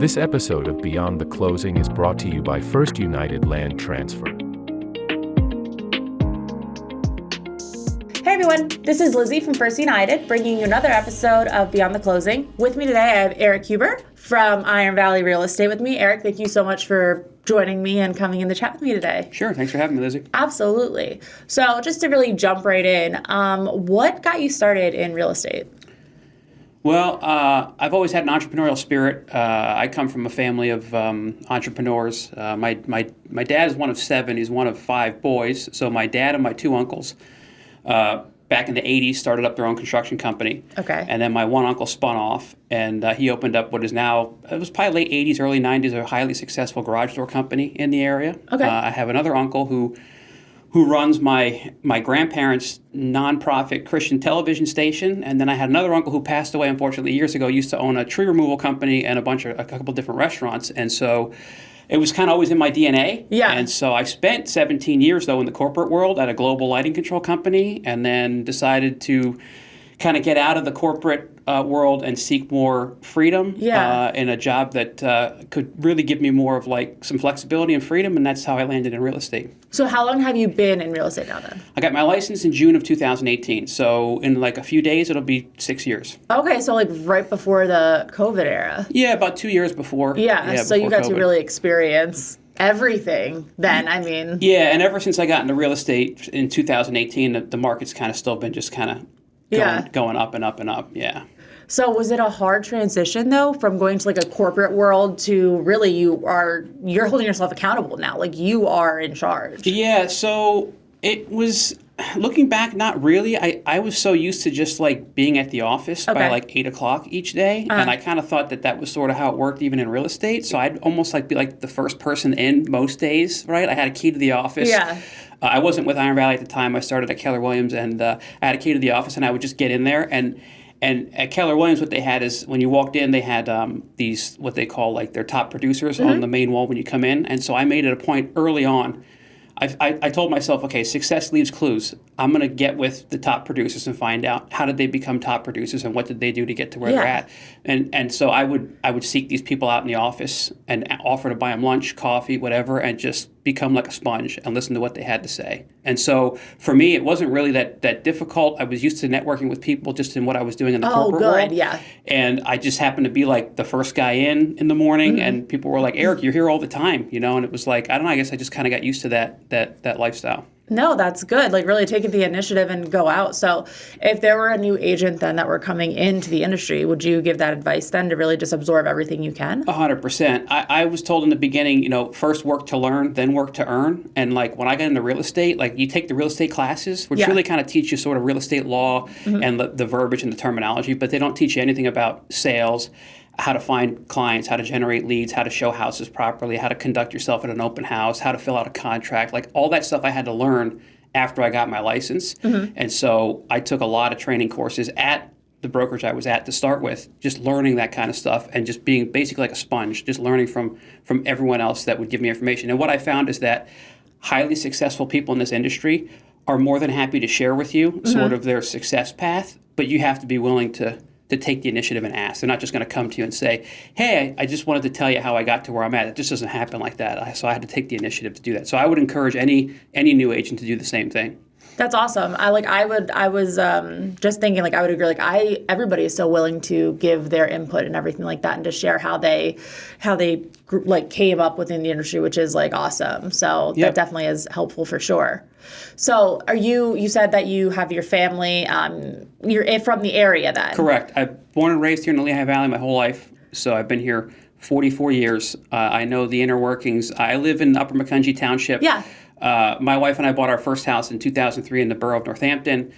This episode of Beyond the Closing is brought to you by First United Land Transfer. Hey everyone, this is Lizzie from First United, bringing you another episode of Beyond the Closing. With me today, I have Eric Huber from Iron Valley Real Estate with me. Eric, thank you so much for joining me and coming in to chat with me today. Sure, thanks for having me, Lizzie. Absolutely. So just to really jump right in, what got you started in real estate? Well, I've always had an entrepreneurial spirit. I come from a family of entrepreneurs. My dad is one of 7. He's one of 5 boys. So my dad and my 2 uncles back in the 80s started up their own construction company. Okay. And then my one uncle spun off, and he opened up what is now, it was probably late 80s, early 90s, a highly successful garage door company in the area. Okay. I have another uncle who runs my grandparents' nonprofit Christian television station, and then I had another uncle who passed away, unfortunately, years ago. Used to own a tree removal company and a couple different restaurants, and so it was kind of always in my DNA. Yeah. And so I spent 17 years though in the corporate world at a global lighting control company, and then decided to kind of get out of the corporate world and seek more freedom in a job that could really give me more of like some flexibility and freedom, and that's how I landed in real estate. So how long have you been in real estate now then? I got my license in June of 2018, so in like a few days it'll be 6 years. Okay, so like right before the COVID era. Yeah, about 2 years before. So you before got COVID. to really experience everything then, I mean. Yeah, and ever since I got into real estate in 2018, the market's kind of still been just kind of going up and up and up, yeah. So was it a hard transition though, from going to like a corporate world to really you're holding yourself accountable now, like you are in charge? Yeah, so it was, looking back, not really. I was so used to just like being at the office by like 8 o'clock each day, and I kind of thought that was sort of how it worked even in real estate. So I'd almost like be like the first person in most days, right? I had a key to the office. Yeah. I wasn't with Iron Valley at the time. I started at Keller Williams, and I had a key to the office, and I would just get in there. And at Keller Williams, what they had is when you walked in, they had these, what they call like their top producers on the main wall when you come in. And so I made it a point early on. I told myself, okay, success leaves clues. I'm going to get with the top producers and find out how did they become top producers and what did they do to get to where they're at. And so I would seek these people out in the office and offer to buy them lunch, coffee, whatever, and just become like a sponge and listen to what they had to say. And so for me, it wasn't really that difficult. I was used to networking with people just in what I was doing in the corporate world. Yeah. And I just happened to be like the first guy in the morning, and people were like, Eric, you're here all the time, and it was like, I don't know, I guess I just kind of got used to that lifestyle. No, that's good. Like really taking the initiative and go out. So if there were a new agent then that were coming into the industry, would you give that advice then to really just absorb everything you can? 100%. I was told in the beginning, first work to learn, then work to earn. And like when I got into real estate, like you take the real estate classes, which really kind of teach you sort of real estate law and the verbiage and the terminology, but they don't teach you anything about sales, how to find clients, how to generate leads, how to show houses properly, how to conduct yourself at an open house, how to fill out a contract, like all that stuff I had to learn after I got my license. And so I took a lot of training courses at the brokerage I was at to start with, just learning that kind of stuff and just being basically like a sponge, just learning from everyone else that would give me information. And what I found is that highly successful people in this industry are more than happy to share with you sort of their success path, but you have to be willing to take the initiative and ask. They're not just going to come to you and say, hey, I just wanted to tell you how I got to where I'm at. It just doesn't happen like that. So I had to take the initiative to do that. So I would encourage any new agent to do the same thing. That's awesome. I was just thinking, like, I would agree. Like, everybody is so willing to give their input and everything like that, and to share how they like came up within the industry, which is like awesome. So that definitely is helpful for sure. So you said that you have your family, you're from the area then? Correct. I'm born and raised here in the Lehigh Valley my whole life. So I've been here 44 years. I know the inner workings. I live in Upper Macungie Township. Yeah. My wife and I bought our first house in 2003 in the borough of Northampton.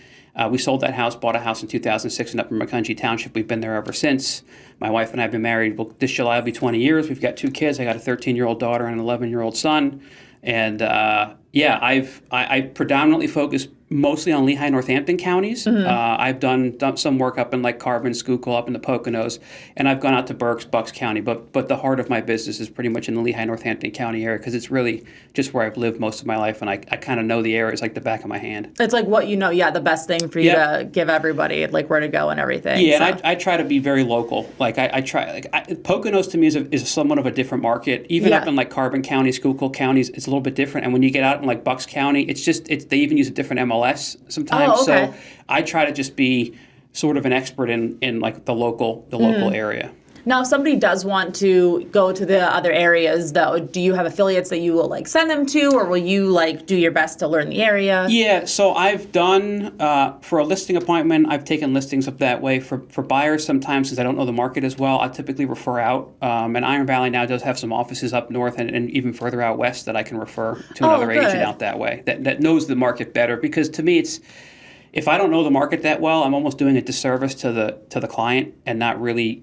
We sold that house, bought a house in 2006 in Upper Macungie Township. We've been there ever since. My wife and I have been married. This July will be 20 years. We've got 2 kids. I got a 13-year-old daughter and an 11-year-old son. And I predominantly focus mostly on Lehigh, Northampton counties. I've done some work up in like Carbon, Schuylkill, up in the Poconos, and I've gone out to Berks, Bucks County. But the heart of my business is pretty much in the Lehigh, Northampton County area because it's really just where I've lived most of my life, and I kind of know the areas like the back of my hand. It's like what you know, yeah, the best thing for you to give everybody, like where to go and everything. Yeah, so. And I try to be very local. Like I try, like Poconos to me is somewhat of a different market. Even up in like Carbon County, Schuylkill counties, it's a little bit different. And when you get out in like Bucks County, they even use a different MLS sometimes. Oh, okay. So I try to just be sort of an expert in like the local area. Now, if somebody does want to go to the other areas, though, do you have affiliates that you will like send them to, or will you like do your best to learn the area? Yeah, so I've done for a listing appointment. I've taken listings up that way for buyers. Sometimes, since I don't know the market as well, I typically refer out. And Iron Valley now does have some offices up north and even further out west that I can refer to another agent out that way that knows the market better. Because to me, if I don't know the market that well, I'm almost doing a disservice to the client and not really,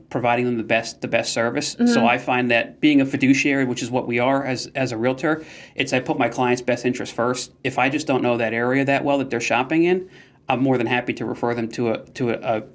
providing them the best service. So I find that being a fiduciary, which is what we are as a realtor, I put my client's best interest first. If I just don't know that area that well that they're shopping in, I'm more than happy to refer them to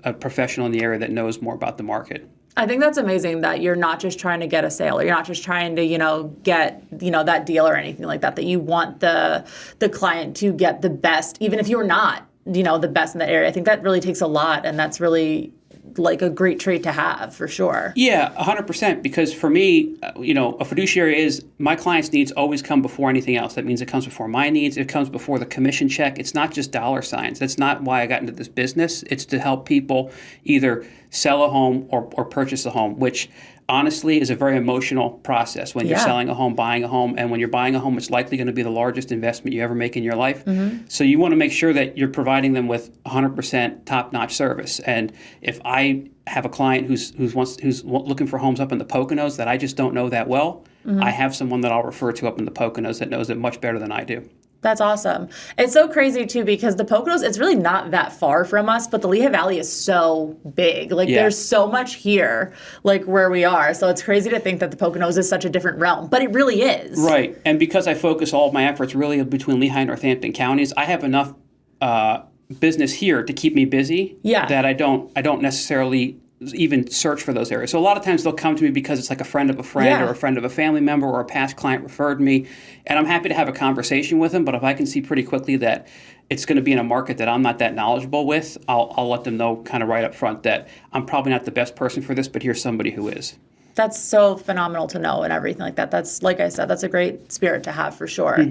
a professional in the area that knows more about the market. I think that's amazing that you're not just trying to get a sale, or you're not just trying to, get, that deal or anything like that you want the client to get the best, even if you're not, the best in that area. I think that really takes a lot, and that's really like a great trait to have for sure. Yeah, 100%. Because for me, a fiduciary is my client's needs always come before anything else. That means it comes before my needs. It comes before the commission check. It's not just dollar signs. That's not why I got into this business. It's to help people either sell a home or purchase a home, which honestly is a very emotional process when you're selling a home, buying a home. And when you're buying a home, it's likely going to be the largest investment you ever make in your life. So you want to make sure that you're providing them with 100% top-notch service. And if I have a client who's looking for homes up in the Poconos that I just don't know that well, I have someone that I'll refer to up in the Poconos that knows it much better than I do. That's awesome. It's so crazy, too, because the Poconos, it's really not that far from us, but the Lehigh Valley is so big. Like, there's so much here, like, where we are. So it's crazy to think that the Poconos is such a different realm, but it really is. Right. And because I focus all of my efforts really between Lehigh and Northampton counties, I have enough business here to keep me busy that I don't necessarily even search for those areas. So a lot of times they'll come to me because it's like a friend of a friend or a friend of a family member or a past client referred me, and I'm happy to have a conversation with them. But if I can see pretty quickly that it's going to be in a market that I'm not that knowledgeable with, I'll let them know kind of right up front that I'm probably not the best person for this, but here's somebody who is. That's so phenomenal to know and everything like that. That's, like I said, that's a great spirit to have for sure.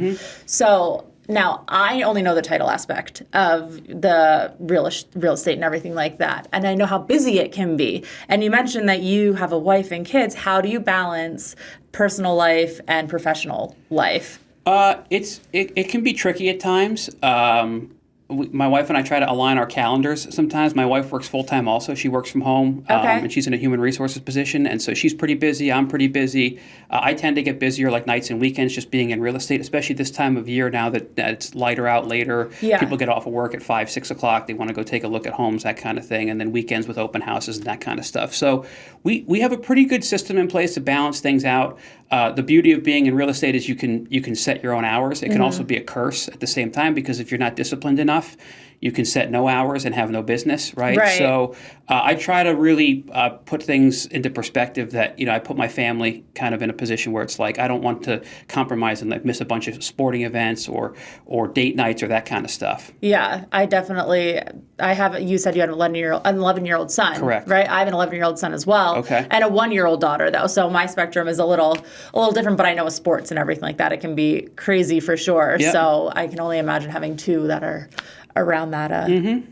So now, I only know the title aspect of the real estate and everything like that, and I know how busy it can be. And you mentioned that you have a wife and kids. How do you balance personal life and professional life? It can be tricky at times. My wife and I try to align our calendars sometimes. My wife works full-time also. She works from home, and she's in a human resources position, and so she's pretty busy. I'm pretty busy. I tend to get busier like nights and weekends just being in real estate, especially this time of year now that it's lighter out later. People get off of work at 5, 6 o'clock. They want to go take a look at homes, that kind of thing, and then weekends with open houses and that kind of stuff. So we have a pretty good system in place to balance things out. The beauty of being in real estate is you can set your own hours. It can also be a curse at the same time, because if you're not disciplined enough, you can set no hours and have no business, right? So I try to really put things into perspective that, I put my family kind of in a position where it's like I don't want to compromise and like miss a bunch of sporting events or date nights or that kind of stuff. Yeah, you said you had an 11-year-old son. Correct. Right? I have an 11-year-old son as well. Okay. And a 1-year-old daughter, though. So my spectrum is a little different, but I know with sports and everything like that, it can be crazy for sure. Yep. So I can only imagine having two that are around that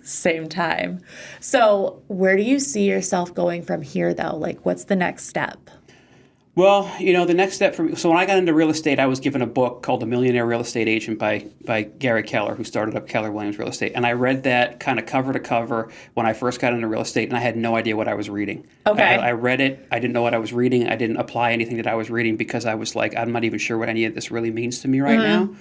same time. So where do you see yourself going from here, though? Like, what's the next step? Well, the next step for me, so when I got into real estate, I was given a book called The Millionaire Real Estate Agent by Gary Keller, who started up Keller Williams Real Estate. And I read that kind of cover to cover when I first got into real estate, and I had no idea what I was reading. Okay. I read it. I didn't know what I was reading. I didn't apply anything that I was reading because I was like, I'm not even sure what any of this really means to me right now.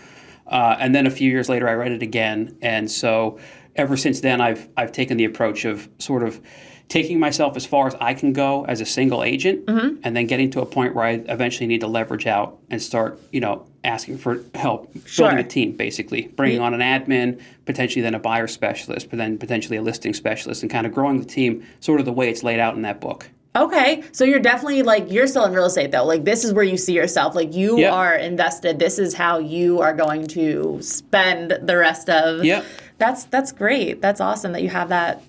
And then a few years later, I read it again. And so ever since then, I've taken the approach of sort of taking myself as far as I can go as a single agent, and then getting to a point where I eventually need to leverage out and start, asking for help, building a team, basically, bringing on an admin, potentially then a buyer specialist, but then potentially a listing specialist, and kind of growing the team sort of the way it's laid out in that book. Okay, so you're definitely you're still in real estate though. This is where you see yourself. You are invested. This is how you are going to spend the rest of. Yep. That's great. That's awesome that you have that,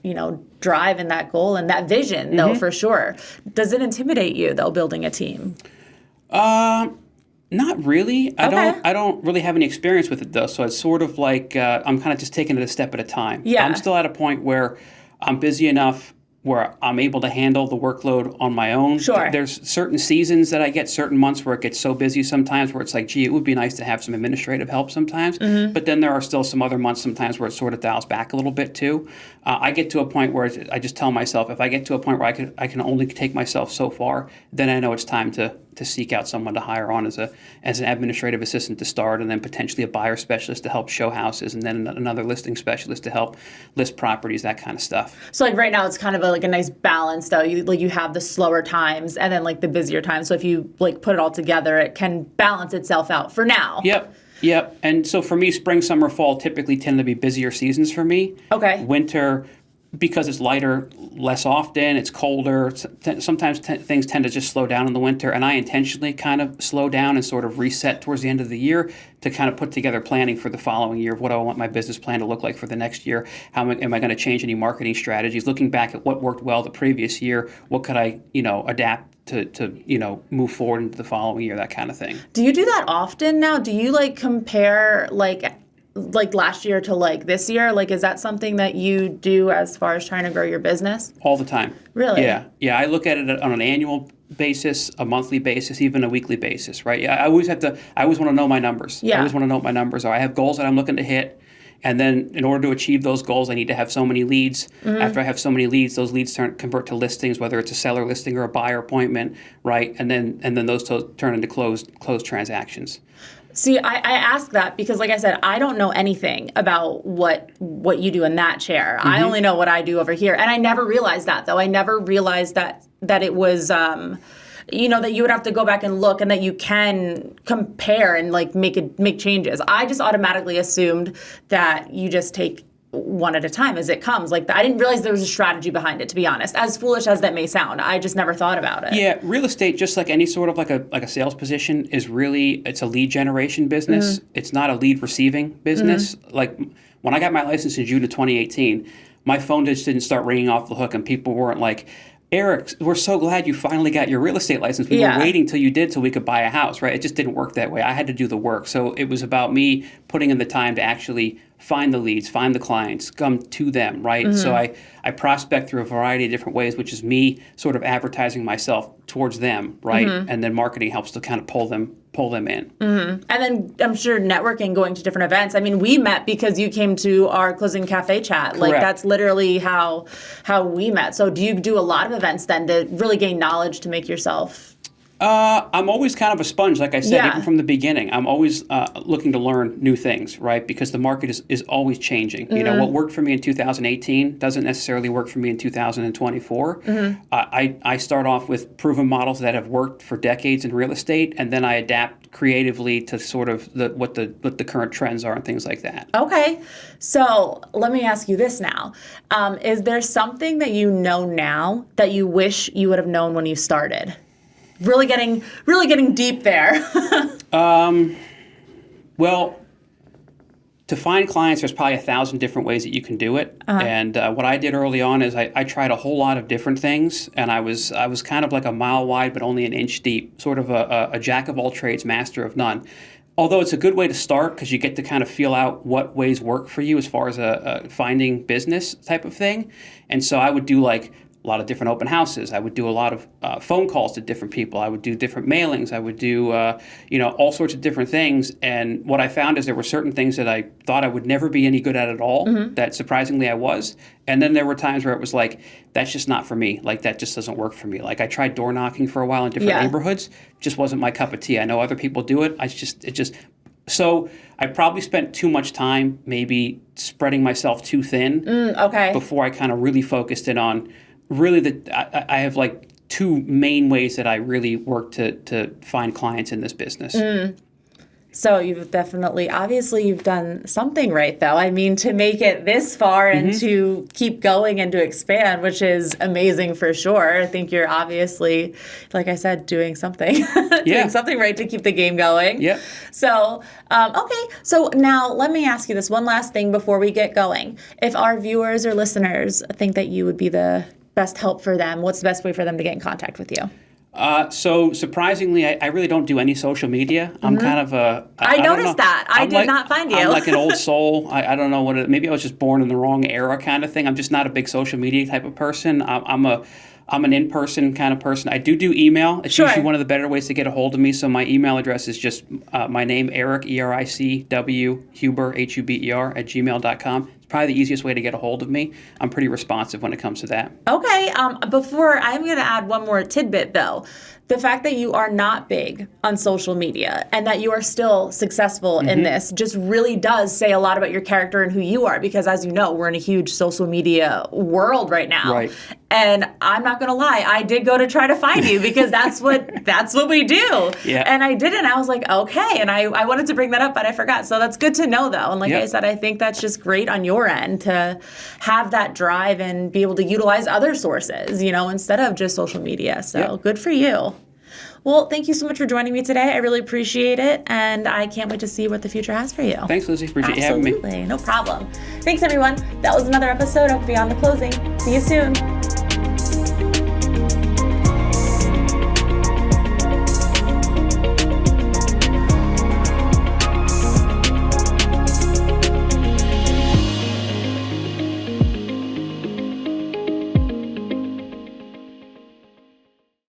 drive and that goal and that vision though, for sure. Does it intimidate you though, building a team? Not really. Okay. I don't really have any experience with it though. So it's sort of I'm kind of just taking it a step at a time. Yeah. I'm still at a point where I'm busy enough where I'm able to handle the workload on my own. Sure. There's certain seasons that I get, certain months where it gets so busy sometimes where it's gee, it would be nice to have some administrative help sometimes. But then there are still some other months sometimes where it sort of dials back a little bit too. I get to a point where I just tell myself, if I get to a point where I can only take myself so far, then I know it's time to seek out someone to hire on as an administrative assistant to start, and then potentially a buyer specialist to help show houses, and then another listing specialist to help list properties, that kind of stuff. So right now it's kind of a nice balance though. You have the slower times and then the busier times. So if you put it all together, it can balance itself out for now. Yep. And so for me, spring, summer, fall typically tend to be busier seasons for me. Okay. Winter, because it's lighter, less often, it's colder. Sometimes things tend to just slow down in the winter, and I intentionally kind of slow down and sort of reset towards the end of the year to kind of put together planning for the following year. What do I want my business plan to look like for the next year? How am I going to change any marketing strategies? Looking back at what worked well the previous year, what could I, adapt to move forward into the following year, that kind of thing. Do you do that often now? Do you compare last year to this year? Is that something that you do as far as trying to grow your business? All the time. Really? Yeah. I look at it on an annual basis, a monthly basis, even a weekly basis, right? I always want to know my numbers. Yeah. I always want to know what my numbers are. I have goals that I'm looking to hit. And then in order to achieve those goals, I need to have so many leads. After I have so many leads, those leads convert to listings, whether it's a seller listing or a buyer appointment, right? And then those turn into closed transactions. See, I ask that because, like I said, I don't know anything about what you do in that chair. I only know what I do over here. And I never realized that, though. I never realized that it was, that you would have to go back and look and that you can compare and, make changes. I just automatically assumed that you just take one at a time as it comes. I didn't realize there was a strategy behind it, to be honest. As foolish as that may sound, I just never thought about it. Yeah, real estate, just like any sort of a sales position, it's a lead generation business. It's not a lead receiving business. When I got my license in June of 2018, my phone just didn't start ringing off the hook, and people weren't like, Eric, we're so glad you finally got your real estate license. We were waiting till you did so we could buy a house, right? It just didn't work that way. I had to do the work. So it was about me putting in the time to actually find the leads, find the clients, come to them, right? So I prospect through a variety of different ways, which is me sort of advertising myself towards them, right? And then marketing helps to kind of pull them in. And then I'm sure networking, going to different events. I mean, we met because you came to our closing cafe chat. Correct. That's literally how we met. So do you do a lot of events then to really gain knowledge to make yourself? I'm always kind of a sponge, like I said, even from the beginning. I'm always looking to learn new things, right? Because the market is always changing. What worked for me in 2018 doesn't necessarily work for me in 2024. I start off with proven models that have worked for decades in real estate, and then I adapt creatively to sort of what the current trends are and things like that. Okay. So let me ask you this now. Is there something that you know now that you wish you would have known when you started? Really getting deep there. Well, to find clients, there's probably 1,000 different ways that you can do it. And what I did early on is I tried a whole lot of different things, and I was kind of like a mile wide but only an inch deep, sort of a jack of all trades, master of none. Although it's a good way to start because you get to kind of feel out what ways work for you as far as a finding business type of thing. And so I would do a lot of different open houses. I would do a lot of phone calls to different people. I would do different mailings. I would do, all sorts of different things. And what I found is there were certain things that I thought I would never be any good at all, that surprisingly I was. And then there were times where it was that's just not for me. That just doesn't work for me. I tried door knocking for a while in different neighborhoods. Just wasn't my cup of tea. I know other people do it. So I probably spent too much time maybe spreading myself too thin Okay. before I kind of really focused in on really I have like two main ways that I really work to find clients in this business. So you've obviously you've done something right, though. I mean, to make it this far and to keep going and to expand, which is amazing for sure. I think you're obviously, like I said, doing something, doing something right to keep the game going. Yep. So, okay. So now let me ask you this one last thing before we get going. If our viewers or listeners think that you would be the best help for them, what's the best way for them to get in contact with you? So surprisingly, I really don't do any social media. I'm kind of a... I noticed that. I did not find you. I'm like an old soul. I don't know maybe I was just born in the wrong era kind of thing. I'm just not a big social media type of person. I'm an in-person kind of person. I do email. It's usually one of the better ways to get a hold of me. So my email address is just my name, Eric, ERICW, Huber, HUBER, @gmail.com. It's probably the easiest way to get a hold of me. I'm pretty responsive when it comes to that. Okay. Before, I'm going to add one more tidbit, though. The fact that you are not big on social media and that you are still successful in this just really does say a lot about your character and who you are, because as you know, we're in a huge social media world right now. Right. And I'm not going to lie, I did go to try to find you because that's what we do. Yeah. And I didn't. I was like, okay. And I wanted to bring that up, but I forgot. So that's good to know, though. And like I said, I think that's just great on your end to have that drive and be able to utilize other sources, instead of just social media. So good for you. Well, thank you so much for joining me today. I really appreciate it, and I can't wait to see what the future has for you. Thanks, Lizzie. Appreciate you having me. Absolutely. No problem. Thanks, everyone. That was another episode of Beyond the Closing. See you soon.